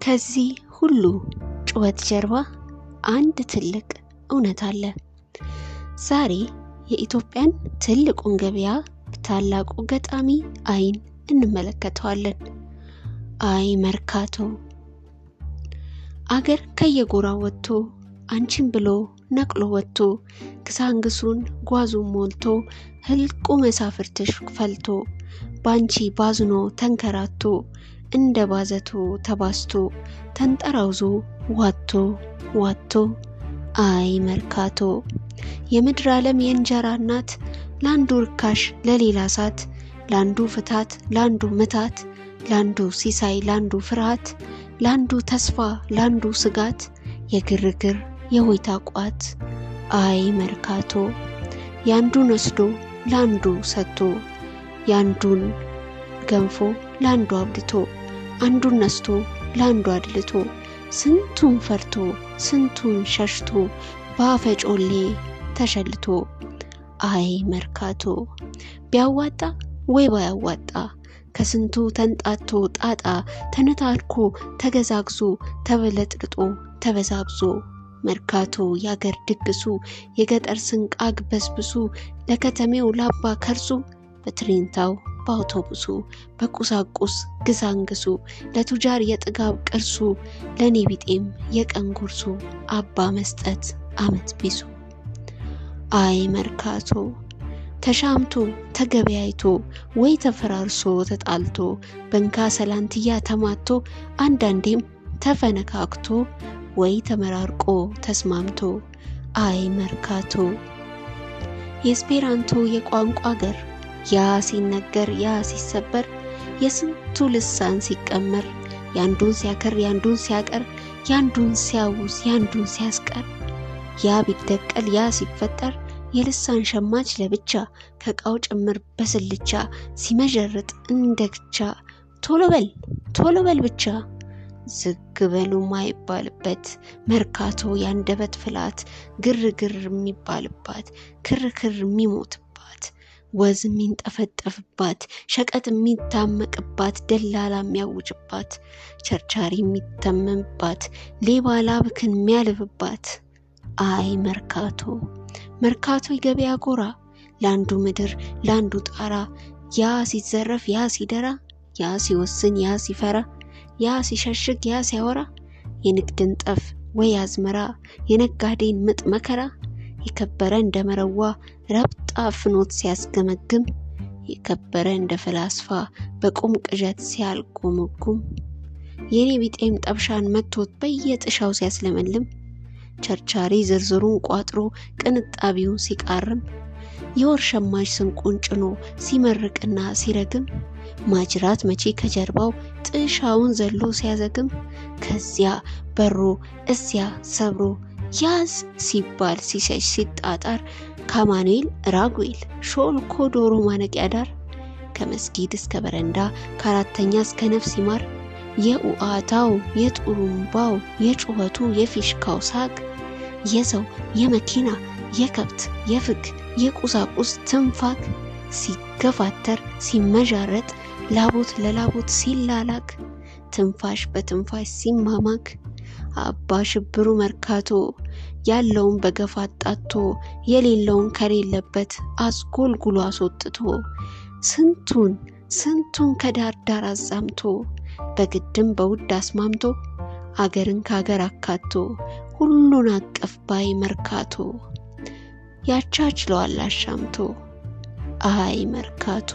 ከዚህ ሁሉ ጩኸት ጀርባ አንድ ትልቅ እውነት አለ። ዛሬ የኢትዮጵያን ትልቁን ገበያ ታላቁ ገጣሚ አይን እንመለከተዋለን። አይ መርካቶ። አገር ከየጎራው ወጥቶ አንቺን ብሎ ነቅሎ ወጥቶ ግሳንግሱን ጓዙን ሞልቶ ህልቁ መሳፍርትሽ ፈልቶ ባንቺ ባዝኖ ተንከራቶ እንደ ባዘቶ ተባስቶ ተንጠራውዞ ዋቶ አይ መርካቶ። የምድር ዓለም የእንጀራ እናት ላንዱ ርካሽ ለሌላ ሳት ላንዱ ፍታት ላንዱ ምታት ላንዱ ሲሳይ ላንዱ ፍርሃት ላንዱ ተስፋ ላንዱ ስጋት የግርግር የሆይታ ቋት አይ መርካቶ። ያንዱን ወስዶ ላንዱ ሰጥቶ ያንዱን ገንፎ ላንዱ አብልቶ አንዱን ነስቶ ላንዱ አድልቶ ስንቱን ፈርቶ ስንቱን ሸሽቶ ባፈጮሌ ተሸልቶ አይ መርካቶ። ቢያዋጣ ወይ ባያዋጣ ከስንቱ ተንጣቶ ጣጣ ተነታርኮ ተገዛግዞ ተበለጥልጦ ተበዛብዞ መርካቶ ያገር ድግሱ የገጠር ስንቃግ በስብሱ ለከተሜው ላባ ከርሱ በትሪንታው በአውቶቡሱ በቁሳቁስ ግሳንግሱ ለቱጃር የጥጋብ ቅርሱ ለኔ ቢጤም የቀን ጉርሱ አባ መስጠት አመት ቢሱ አይ መርካቶ። ተሻምቶ ተገበያይቶ ወይ ተፈራርሶ ተጣልቶ በንካ ሰላንትያ ተማቶ አንዳንዴም ተፈነካክቶ ወይ ተመራርቆ ተስማምቶ አይ መርካቶ። የስፔራንቶ የቋንቋ አገር ያ ሲነገር ያ ሲሰበር የስንቱ ልሳን ሲቀመር ያንዱን ሲያከር ያንዱን ሲያቀር ያንዱን ሲያውስ ያንዱን ሲያስቀር ያ ቢደቀል ያ ሲፈጠር የልሳን ሸማች ለብቻ ከቃው ጭምር በስልቻ ሲመጀርጥ እንደግቻ ቶሎ በል ብቻ ዝግ በሉ ማይባልበት መርካቶ ያንደበት ፍላት ግርግር የሚባልባት ክርክር የሚሞትባት ወዝ የሚንጠፈጠፍባት ሸቀጥ የሚታመቅባት ደላላ የሚያውጅባት ቸርቻሪ የሚተመምባት ሌባ ላብክን የሚያልብባት አይ መርካቶ። መርካቶ የገበያ ጎራ ላንዱ ምድር ላንዱ ጣራ ያ ሲዘረፍ ያ ሲደራ ያ ሲወስን ያ ሲፈራ ያ ሲሸሽግ ያ ሲያወራ የንግድን ጠፍ ወይ አዝመራ የነጋዴን ምጥ መከራ የከበረ እንደ መረዋ ረብጣ ፍኖት ሲያስገመግም የከበረ እንደ ፈላስፋ በቁም ቅዠት ሲያልቆመጉም የኔ ቢጤም ጠብሻን መቶት በየጥሻው ሲያስለመልም ቸርቻሪ ዝርዝሩን ቋጥሮ ቅንጣቢውን ሲቃርም የወር ሸማች ስንቁን ጭኖ ሲመርቅና ሲረግም ማጅራት መቼ ከጀርባው ጥሻውን ዘሎ ሲያዘግም ከዚያ በሮ እዚያ ሰብሮ ያዝ ሲባል ሲሸሽ ሲጣጣር ከአማኑኤል ራጉኤል ሾልኮ ዶሮ ማነቂያ ዳር ከመስጊድ እስከ በረንዳ ከአራተኛ እስከ ነፍስ ይማር የኡአታው የጡሩምባው የጩኸቱ የፊሽካው ሳቅ የሰው የመኪና የከብት የፍግ የቁሳቁስ ትንፋክ ሲገፋተር ሲመጃረጥ ላቦት ለላቦት ሲላላክ ትንፋሽ በትንፋሽ ሲማማክ አባ ሽብሩ መርካቶ ያለውን በገፋ አጣቶ የሌለውን ከሌለበት አስጎልጉሎ አስወጥቶ ስንቱን ከዳር ዳር አዛምቶ በግድም በውድ አስማምቶ አገርን ካገር አካቶ ሁሉን አቀፍ ባይ መርካቶ ያቻችለዋል አሻምቶ አይ መርካቶ።